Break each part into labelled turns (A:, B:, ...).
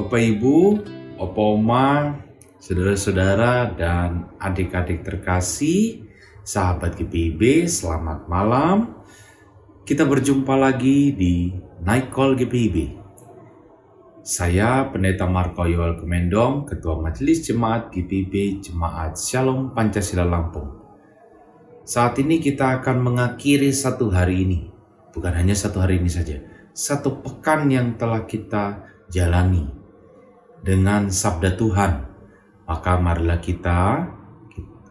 A: Bapak Ibu, Opa Oma, saudara-saudara dan adik-adik terkasih, sahabat GPIB, selamat malam. Kita berjumpa lagi di Night Call GPIB. Saya Pendeta Marco Yoel Kemendong, Ketua Majelis Jemaat GPIB Jemaat Shalom Pancasila Lampung. Saat ini kita akan mengakhiri satu hari ini, bukan hanya satu hari ini saja, satu pekan yang telah kita jalani dengan sabda Tuhan. Maka marilah kita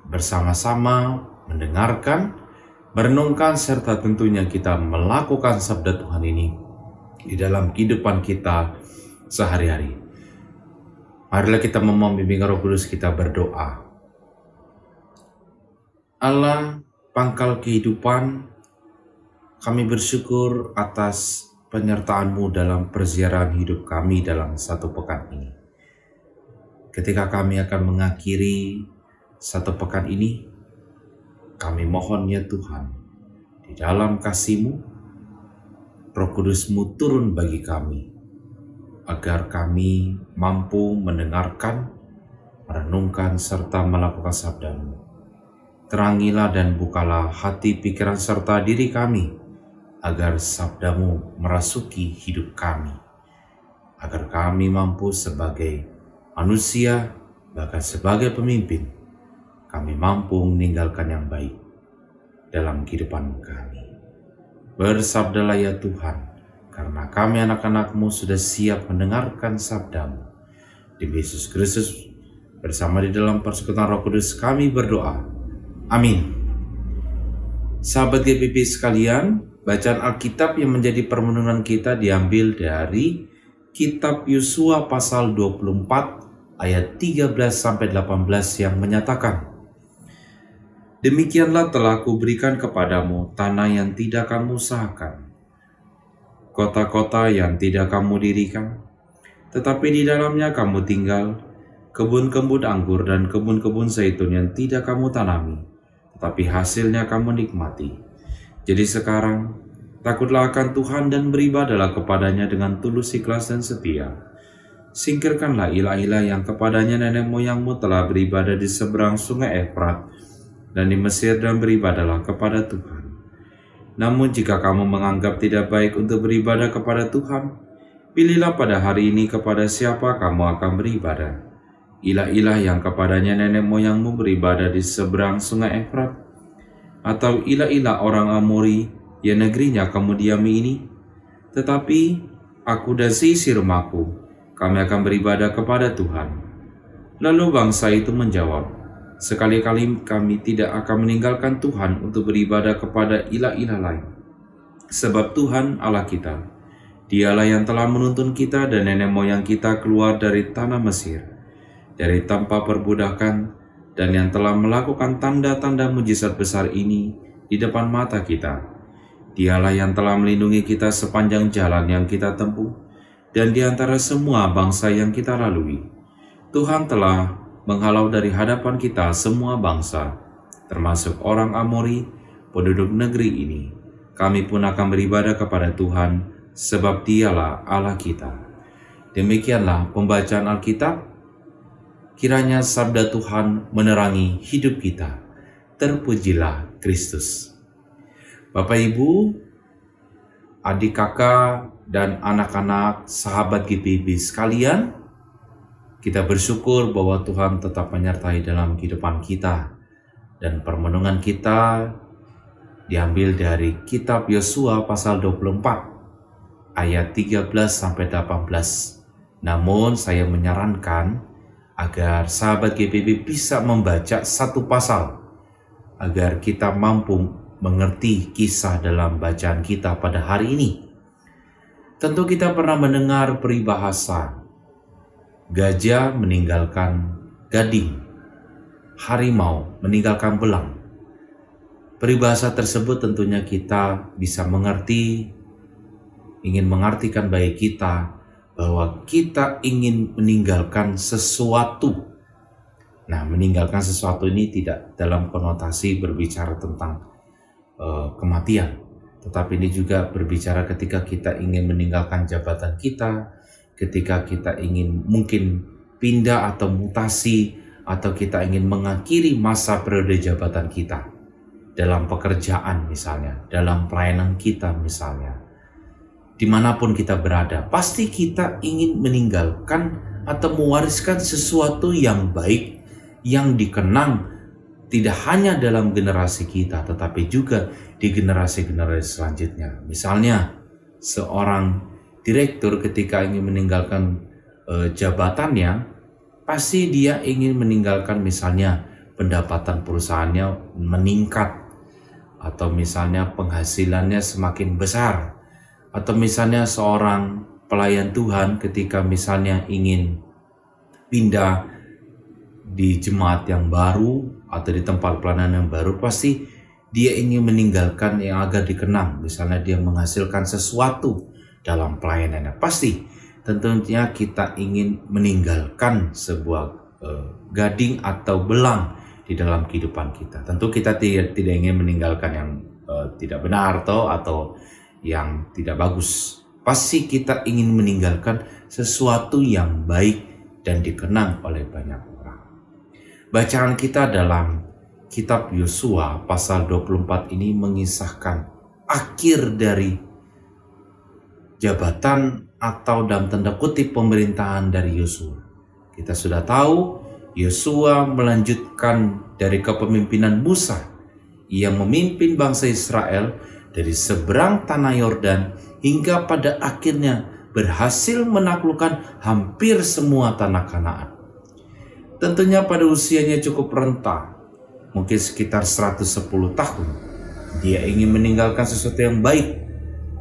A: bersama-sama mendengarkan, merenungkan, serta tentunya kita melakukan sabda Tuhan ini di dalam kehidupan kita sehari-hari. Marilah kita memohon bimbingan Roh Kudus, kita berdoa. Allah, pangkal kehidupan, kami bersyukur atas penyertaan-Mu dalam perziarahan hidup kami dalam satu pekan ini. Ketika kami akan mengakhiri satu pekan ini, kami mohon ya Tuhan, di dalam kasih-Mu, Roh Kudus-Mu turun bagi kami, agar kami mampu mendengarkan, merenungkan, serta melakukan sabda-Mu. Terangilah dan bukalah hati, pikiran, serta diri kami, agar sabda-Mu merasuki hidup kami, agar kami mampu sebagai manusia, bahkan sebagai pemimpin, kami mampu meninggalkan yang baik dalam kehidupan kami. Bersabdalah ya Tuhan, karena kami anak-anak-Mu sudah siap mendengarkan sabda-Mu. Demi Yesus Kristus, bersama di dalam persekutuan Roh Kudus kami berdoa. Amin. Sahabat GPIB sekalian, bacaan Alkitab yang menjadi permenungan kita diambil dari Kitab Yosua pasal 24 ayat 13-18 yang menyatakan, "Demikianlah telah kuberikan kepadamu tanah yang tidak kamu usahakan, kota-kota yang tidak kamu dirikan, tetapi di dalamnya kamu tinggal, kebun-kebun anggur dan kebun-kebun zaitun yang tidak kamu tanami, tetapi hasilnya kamu nikmati. Jadi sekarang, takutlah akan Tuhan dan beribadahlah kepadanya dengan tulus, ikhlas, dan setia. Singkirkanlah ilah-ilah yang kepadanya nenek moyangmu telah beribadah di seberang sungai Efrat dan di Mesir, dan beribadahlah kepada Tuhan. Namun jika kamu menganggap tidak baik untuk beribadah kepada Tuhan, pilihlah pada hari ini kepada siapa kamu akan beribadah. Ilah-ilah yang kepadanya nenek moyangmu beribadah di seberang sungai Efrat, atau ilah-ilah orang Amori yang negerinya kamu diami ini. Tetapi aku dan seisi rumahku, kami akan beribadah kepada Tuhan." Lalu bangsa itu menjawab, "Sekali-kali kami tidak akan meninggalkan Tuhan untuk beribadah kepada ilah-ilah lain. Sebab Tuhan Allah kita, Dialah yang telah menuntun kita dan nenek moyang kita keluar dari tanah Mesir, dari tanpa perbudakan, dan yang telah melakukan tanda-tanda mujizat besar ini di depan mata kita. Dialah yang telah melindungi kita sepanjang jalan yang kita tempuh, dan di antara semua bangsa yang kita lalui. Tuhan telah menghalau dari hadapan kita semua bangsa, termasuk orang Amori, penduduk negeri ini. Kami pun akan beribadah kepada Tuhan, sebab Dialah Allah kita." Demikianlah pembacaan Alkitab. Kiranya sabda Tuhan menerangi hidup kita. Terpujilah Kristus. Bapak Ibu, adik kakak, dan anak-anak sahabat GPIB sekalian, kita bersyukur bahwa Tuhan tetap menyertai dalam kehidupan kita, dan permenungan kita diambil dari Kitab Yosua pasal 24 ayat 13-18. Namun saya menyarankan agar sahabat GPIB bisa membaca satu pasal agar kita mampu mengerti kisah dalam bacaan kita pada hari ini. Tentu kita pernah mendengar peribahasa, gajah meninggalkan gading, harimau meninggalkan belang. Peribahasa tersebut tentunya kita bisa mengerti, ingin mengartikan bagi kita bahwa kita ingin meninggalkan sesuatu. Nah, meninggalkan sesuatu ini tidak dalam konotasi berbicara tentang kematian, tetapi ini juga berbicara ketika kita ingin meninggalkan jabatan kita, ketika kita ingin mungkin pindah atau mutasi, atau kita ingin mengakhiri masa periode jabatan kita dalam pekerjaan misalnya, dalam pelayanan kita misalnya, dimanapun kita berada, pasti kita ingin meninggalkan atau mewariskan sesuatu yang baik, yang dikenang tidak hanya dalam generasi kita, tetapi juga di generasi-generasi selanjutnya. Misalnya, seorang direktur ketika ingin meninggalkan jabatannya, pasti dia ingin meninggalkan misalnya pendapatan perusahaannya meningkat, atau misalnya penghasilannya semakin besar, atau misalnya seorang pelayan Tuhan ketika misalnya ingin pindah di jemaat yang baru atau di tempat pelayanan yang baru, pasti dia ingin meninggalkan yang agak dikenang, misalnya dia menghasilkan sesuatu dalam pelayanannya. Pasti tentunya kita ingin meninggalkan sebuah gading atau belang di dalam kehidupan kita. Tentu kita tidak ingin meninggalkan yang tidak benar atau yang tidak bagus. Pasti kita ingin meninggalkan sesuatu yang baik dan dikenang oleh banyak orang. Bacaan kita dalam kitab Yosua pasal 24 ini mengisahkan akhir dari jabatan atau dalam tanda kutip pemerintahan dari Yosua. Kita sudah tahu Yosua melanjutkan dari kepemimpinan Musa. Ia memimpin bangsa Israel dari seberang tanah Yordan hingga pada akhirnya berhasil menaklukkan hampir semua tanah Kanaan. Tentunya pada usianya cukup renta, mungkin sekitar 110 tahun. Dia ingin meninggalkan sesuatu yang baik,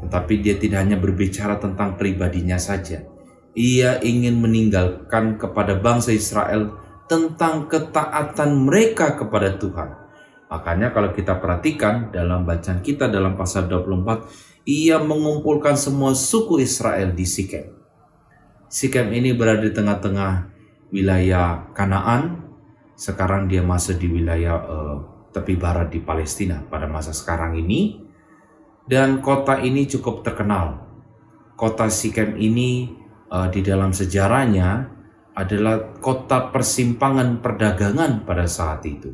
A: tetapi dia tidak hanya berbicara tentang pribadinya saja. Ia ingin meninggalkan kepada bangsa Israel tentang ketaatan mereka kepada Tuhan. Makanya kalau kita perhatikan dalam bacaan kita dalam pasal 24, ia mengumpulkan semua suku Israel di Sikem. Sikem ini berada di tengah-tengah wilayah Kanaan. Sekarang dia masuk di wilayah tepi barat di Palestina pada masa sekarang ini. Dan kota ini cukup terkenal. Kota Sikem ini di dalam sejarahnya adalah kota persimpangan perdagangan pada saat itu.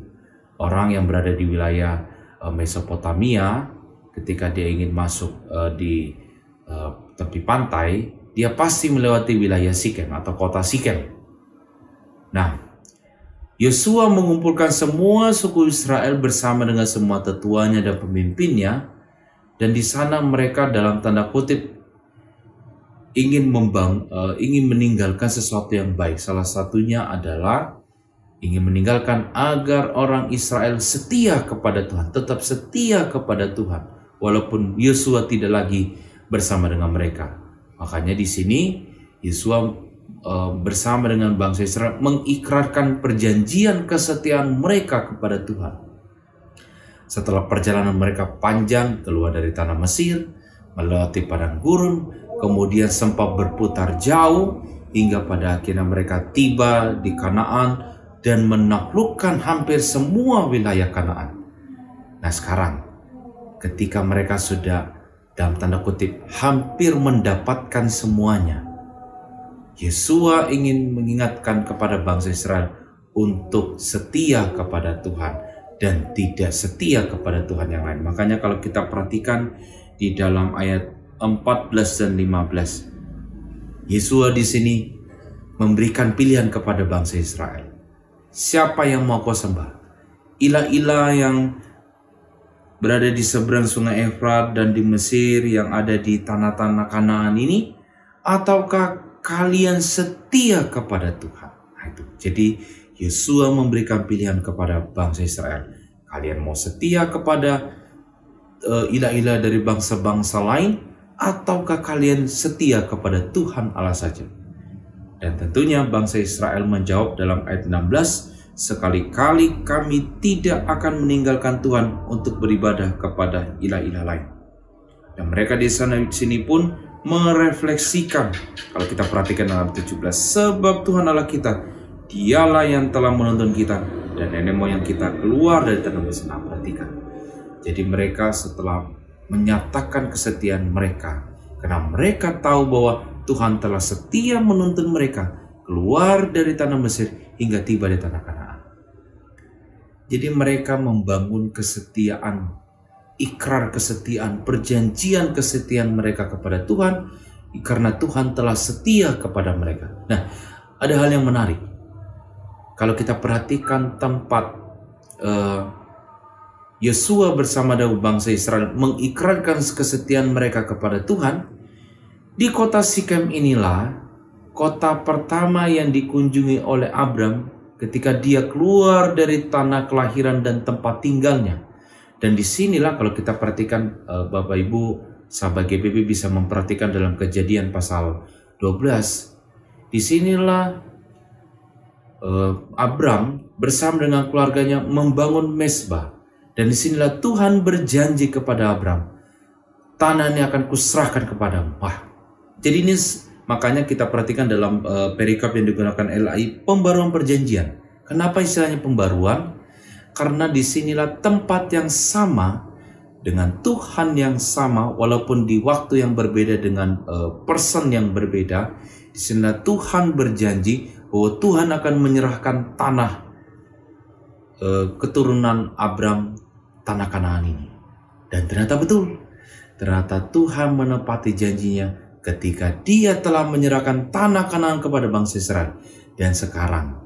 A: Orang yang berada di wilayah Mesopotamia, ketika dia ingin masuk di tepi pantai, dia pasti melewati wilayah Sikem atau kota Sikem. Nah, Yosua mengumpulkan semua suku Israel bersama dengan semua tetuanya dan pemimpinnya. Dan di sana mereka dalam tanda kutip ingin meninggalkan sesuatu yang baik. Salah satunya adalah ingin meninggalkan agar orang Israel setia kepada Tuhan, tetap setia kepada Tuhan, walaupun Yosua tidak lagi bersama dengan mereka. Makanya di sini Yosua bersama dengan bangsa Israel mengikrarkan perjanjian kesetiaan mereka kepada Tuhan. Setelah perjalanan mereka panjang keluar dari tanah Mesir, melewati padang gurun, kemudian sempat berputar jauh hingga pada akhirnya mereka tiba di Kanaan dan menaklukkan hampir semua wilayah Kanaan. Nah sekarang ketika mereka sudah dalam tanda kutip hampir mendapatkan semuanya, Yosua ingin mengingatkan kepada bangsa Israel untuk setia kepada Tuhan dan tidak setia kepada Tuhan yang lain. Makanya kalau kita perhatikan di dalam ayat 14 dan 15, Yosua di sini memberikan pilihan kepada bangsa Israel. Siapa yang mau kau sembah? Ilah-ilah yang berada di seberang sungai Efrat dan di Mesir yang ada di tanah-tanah Kanaan ini, ataukah kalian setia kepada Tuhan? Nah, itu. Jadi Yosua memberikan pilihan kepada bangsa Israel. Kalian mau setia kepada ilah-ilah dari bangsa-bangsa lain, ataukah kalian setia kepada Tuhan Allah saja? Dan tentunya bangsa Israel menjawab dalam ayat 16, sekali-kali kami tidak akan meninggalkan Tuhan untuk beribadah kepada ilah-ilah lain. Dan mereka di sini pun merefleksikan, kalau kita perhatikan dalam 17, sebab Tuhan Allah kita, Dialah yang telah menuntun kita dan nenek moyang kita keluar dari tanah Mesir. Perhatikan. Jadi mereka setelah menyatakan kesetiaan mereka, karena mereka tahu bahwa Tuhan telah setia menuntun mereka keluar dari tanah Mesir hingga tiba di tanah Kanaan. Jadi mereka membangun kesetiaan, ikrar kesetiaan, perjanjian kesetiaan mereka kepada Tuhan karena Tuhan telah setia kepada mereka. Nah, ada hal yang menarik. Kalau kita perhatikan tempat Yosua bersama bangsa Israel mengikrarkan kesetiaan mereka kepada Tuhan, di kota Sikem inilah kota pertama yang dikunjungi oleh Abram ketika dia keluar dari tanah kelahiran dan tempat tinggalnya. Dan disinilah kalau kita perhatikan, Bapak Ibu sahabat GPB bisa memperhatikan dalam Kejadian pasal 12. Disinilah Abram bersama dengan keluarganya membangun mezbah. Dan disinilah Tuhan berjanji kepada Abram, tanah ini akan kuserahkan kepadamu. Wah, jadi ini makanya kita perhatikan dalam perikop yang digunakan LAI, pembaruan perjanjian. Kenapa istilahnya pembaruan? Karena disinilah tempat yang sama dengan Tuhan yang sama, walaupun di waktu yang berbeda dengan person yang berbeda. Disinilah Tuhan berjanji bahwa Tuhan akan menyerahkan tanah keturunan Abram, tanah Kanaan ini. Dan ternyata betul. Ternyata Tuhan menepati janjinya ketika dia telah menyerahkan tanah Kanaan kepada bangsa Israel. Dan sekarang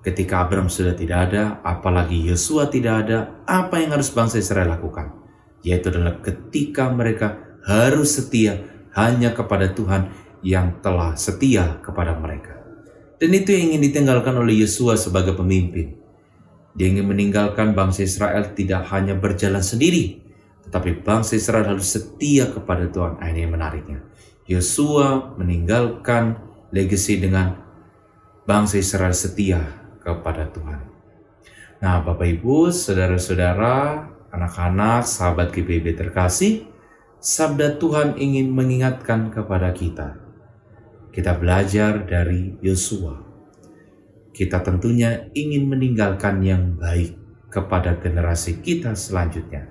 A: ketika Abram sudah tidak ada, apalagi Yosua tidak ada, apa yang harus bangsa Israel lakukan? Yaitu adalah ketika mereka harus setia hanya kepada Tuhan yang telah setia kepada mereka. Dan itu yang ingin ditinggalkan oleh Yosua sebagai pemimpin. Dia ingin meninggalkan bangsa Israel tidak hanya berjalan sendiri, tetapi bangsa Israel harus setia kepada Tuhan. Ini yang menariknya. Yosua meninggalkan legasi dengan bangsa Israel setia kepada Tuhan. Nah, Bapak Ibu, saudara-saudara, anak-anak, sahabat GPB terkasih, sabda Tuhan ingin mengingatkan kepada kita. Kita belajar dari Yosua. Kita tentunya ingin meninggalkan yang baik kepada generasi kita selanjutnya.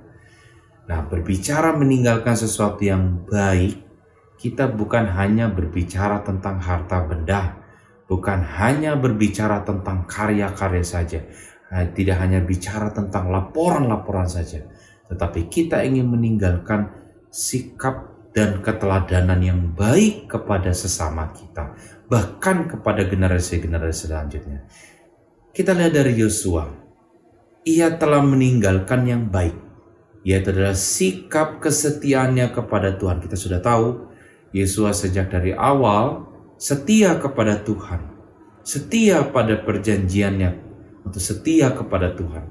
A: Nah, berbicara meninggalkan sesuatu yang baik, kita bukan hanya berbicara tentang harta benda, bukan hanya berbicara tentang karya-karya saja, tidak hanya bicara tentang laporan-laporan saja, tetapi kita ingin meninggalkan sikap dan keteladanan yang baik kepada sesama kita, bahkan kepada generasi-generasi selanjutnya. Kita lihat dari Yosua, ia telah meninggalkan yang baik, yaitu adalah sikap kesetiaannya kepada Tuhan. Kita sudah tahu Yosua sejak dari awal setia kepada Tuhan, setia pada perjanjiannya untuk setia kepada Tuhan,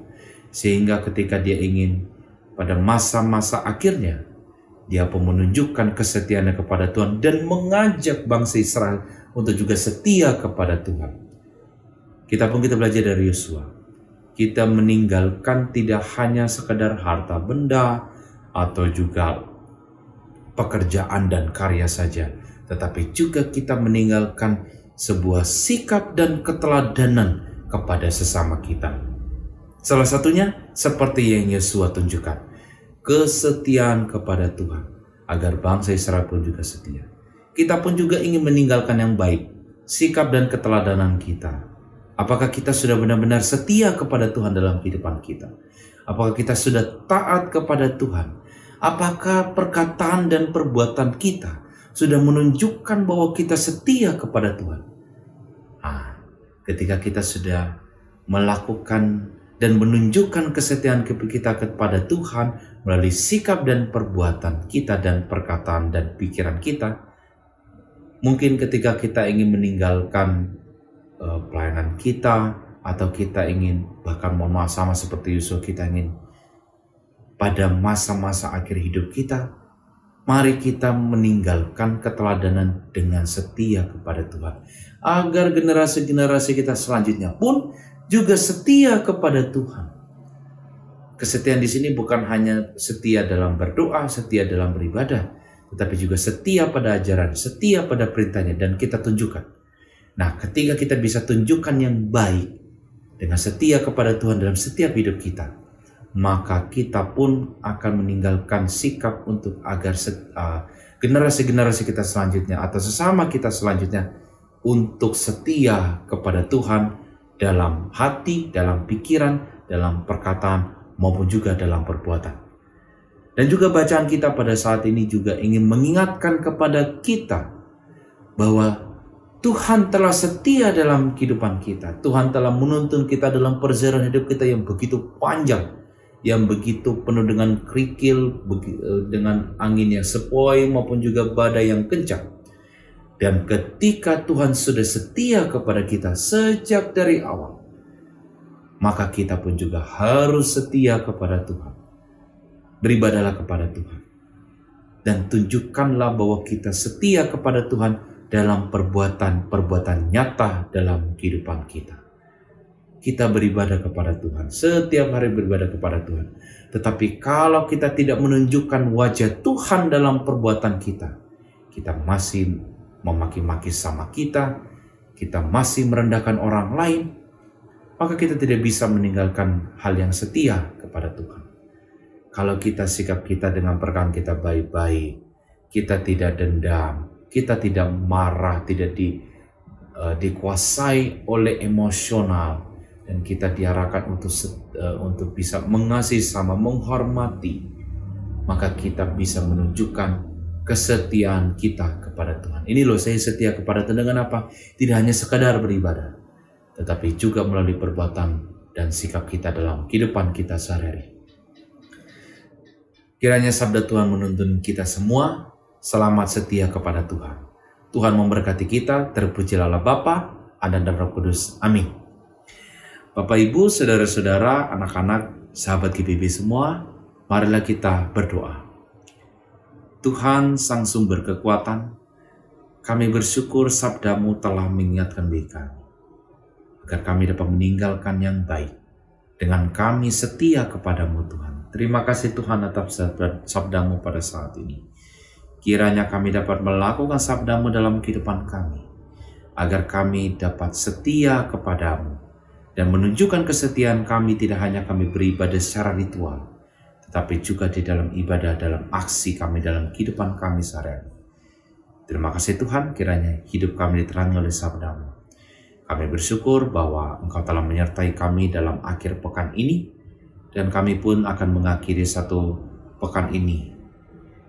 A: sehingga ketika dia ingin pada masa-masa akhirnya, dia pun menunjukkan kesetiaannya kepada Tuhan dan mengajak bangsa Israel untuk juga setia kepada Tuhan. Kita belajar dari Yosua. Kita meninggalkan tidak hanya sekedar harta benda atau juga pekerjaan dan karya saja, tetapi juga kita meninggalkan sebuah sikap dan keteladanan kepada sesama kita. Salah satunya seperti yang Yosua tunjukkan, kesetiaan kepada Tuhan, agar bangsa Israel pun juga setia. Kita pun juga ingin meninggalkan yang baik, sikap dan keteladanan kita. Apakah kita sudah benar-benar setia kepada Tuhan dalam kehidupan kita? Apakah kita sudah taat kepada Tuhan? Apakah perkataan dan perbuatan kita sudah menunjukkan bahwa kita setia kepada Tuhan? Ketika kita sudah melakukan dan menunjukkan kesetiaan kita kepada Tuhan melalui sikap dan perbuatan kita dan perkataan dan pikiran kita, mungkin ketika kita ingin meninggalkan pelayanan kita, atau kita ingin bahkan sama seperti Yosua, kita ingin pada masa-masa akhir hidup kita, mari kita meninggalkan keteladanan dengan setia kepada Tuhan, agar generasi-generasi kita selanjutnya pun juga setia kepada Tuhan. Kesetiaan di sini bukan hanya setia dalam berdoa, setia dalam beribadah, tetapi juga setia pada ajaran, setia pada perintahnya, dan kita tunjukkan. Nah, ketika kita bisa tunjukkan yang baik dengan setia kepada Tuhan dalam setiap hidup kita, maka kita pun akan meninggalkan sikap untuk agar generasi-generasi kita selanjutnya atau sesama kita selanjutnya untuk setia kepada Tuhan dalam hati, dalam pikiran, dalam perkataan, maupun juga dalam perbuatan. Dan juga bacaan kita pada saat ini juga ingin mengingatkan kepada kita bahwa Tuhan telah setia dalam kehidupan kita. Tuhan telah menuntun kita dalam perjalanan hidup kita yang begitu panjang, yang begitu penuh dengan kerikil, dengan angin yang sepoi maupun juga badai yang kencang. Dan ketika Tuhan sudah setia kepada kita sejak dari awal, maka kita pun juga harus setia kepada Tuhan. Beribadahlah kepada Tuhan. Dan tunjukkanlah bahwa kita setia kepada Tuhan dalam perbuatan nyata dalam kehidupan kita. Kita beribadah kepada Tuhan, setiap hari beribadah kepada Tuhan. Tetapi kalau kita tidak menunjukkan wajah Tuhan dalam perbuatan kita, kita masih memaki-maki sama kita masih merendahkan orang lain, maka kita tidak bisa meninggalkan hal yang setia kepada Tuhan. Kalau sikap kita dengan perkataan kita baik-baik, kita tidak dendam, kita tidak marah, tidak dikuasai oleh emosional, dan kita diarahkan untuk bisa mengasihi sama, menghormati, maka kita bisa menunjukkan kesetiaan kita kepada Tuhan. Ini loh, saya setia kepada Tuhan dengan apa? Tidak hanya sekadar beribadah, tetapi juga melalui perbuatan dan sikap kita dalam kehidupan kita sehari-hari. Kiranya sabda Tuhan menuntun kita semua selamat setia kepada Tuhan. Tuhan memberkati kita, terpujilah Allah Bapa, Anak dan Roh Kudus. Amin. Bapak, Ibu, saudara-saudara, anak-anak, sahabat GPB semua, marilah kita berdoa. Tuhan Sang Sumber Kekuatan, kami bersyukur sabda-Mu telah mengingatkan bagi kami, agar kami dapat meninggalkan yang baik, dengan kami setia kepada-Mu Tuhan. Terima kasih Tuhan atas sabda-Mu pada saat ini. Kiranya kami dapat melakukan sabda-Mu dalam kehidupan kami, agar kami dapat setia kepada-Mu, dan menunjukkan kesetiaan kami tidak hanya kami beribadah secara ritual, tetapi juga di dalam ibadah, dalam aksi kami, dalam kehidupan kami sehari-hari. Terima kasih Tuhan, kiranya hidup kami diterangi oleh sabda-Mu. Kami bersyukur bahwa Engkau telah menyertai kami dalam akhir pekan ini, dan kami pun akan mengakhiri satu pekan ini.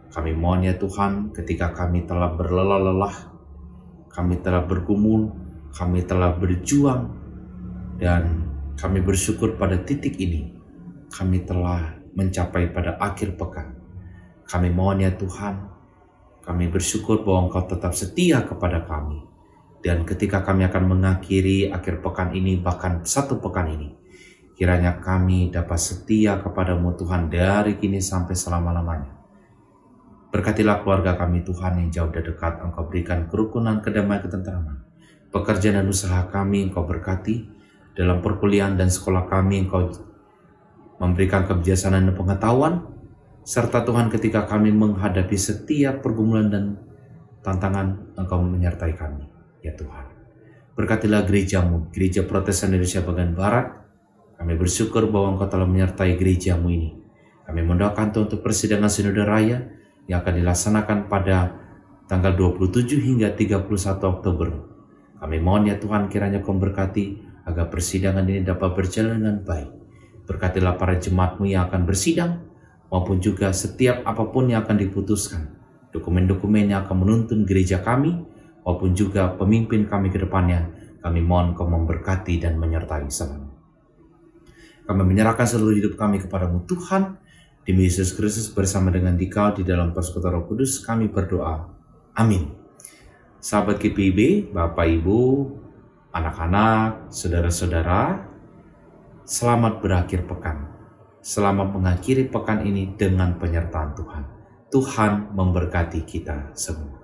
A: Kami mohon ya Tuhan, ketika kami telah berlelah-lelah, kami telah bergumul, kami telah berjuang, dan kami bersyukur pada titik ini, kami telah mencapai pada akhir pekan. Kami mohon ya Tuhan, kami bersyukur bahwa Engkau tetap setia kepada kami. Dan ketika kami akan mengakhiri akhir pekan ini, bahkan satu pekan ini, kiranya kami dapat setia kepada-Mu Tuhan dari kini sampai selama-lamanya. Berkatilah keluarga kami Tuhan yang jauh dan dekat, Engkau berikan kerukunan, kedamaian, ketenteraman. Pekerjaan dan usaha kami Engkau berkati, dalam perkuliahan dan sekolah kami Engkau memberikan kebijaksanaan dan pengetahuan, serta Tuhan ketika kami menghadapi setiap pergumulan dan tantangan, Engkau menyertai kami, ya Tuhan. Berkatilah gereja-Mu, Gereja Protestan Indonesia bagian Barat. Kami bersyukur bahwa Engkau telah menyertai gereja-Mu ini. Kami mendoakan Tuhan untuk persidangan Sinode Raya yang akan dilaksanakan pada tanggal 27 hingga 31 Oktober. Kami mohon ya Tuhan, kiranya Kau berkati agar persidangan ini dapat berjalan dengan baik. Berkatilah para jemaat-Mu yang akan bersidang, maupun juga setiap apapun yang akan diputuskan. Dokumen-dokumen yang akan menuntun gereja kami, maupun juga pemimpin kami ke depannya. Kami mohon Kau memberkati dan menyertai selama. Kami menyerahkan seluruh hidup kami kepada-Mu Tuhan. Demi Yesus Kristus bersama dengan Dikau di dalam persekutuan Roh Kudus kami berdoa. Amin. Sahabat GPIB, Bapak Ibu, anak-anak, saudara-saudara, selamat berakhir pekan. Selamat mengakhiri pekan ini dengan penyertaan Tuhan. Tuhan memberkati kita semua.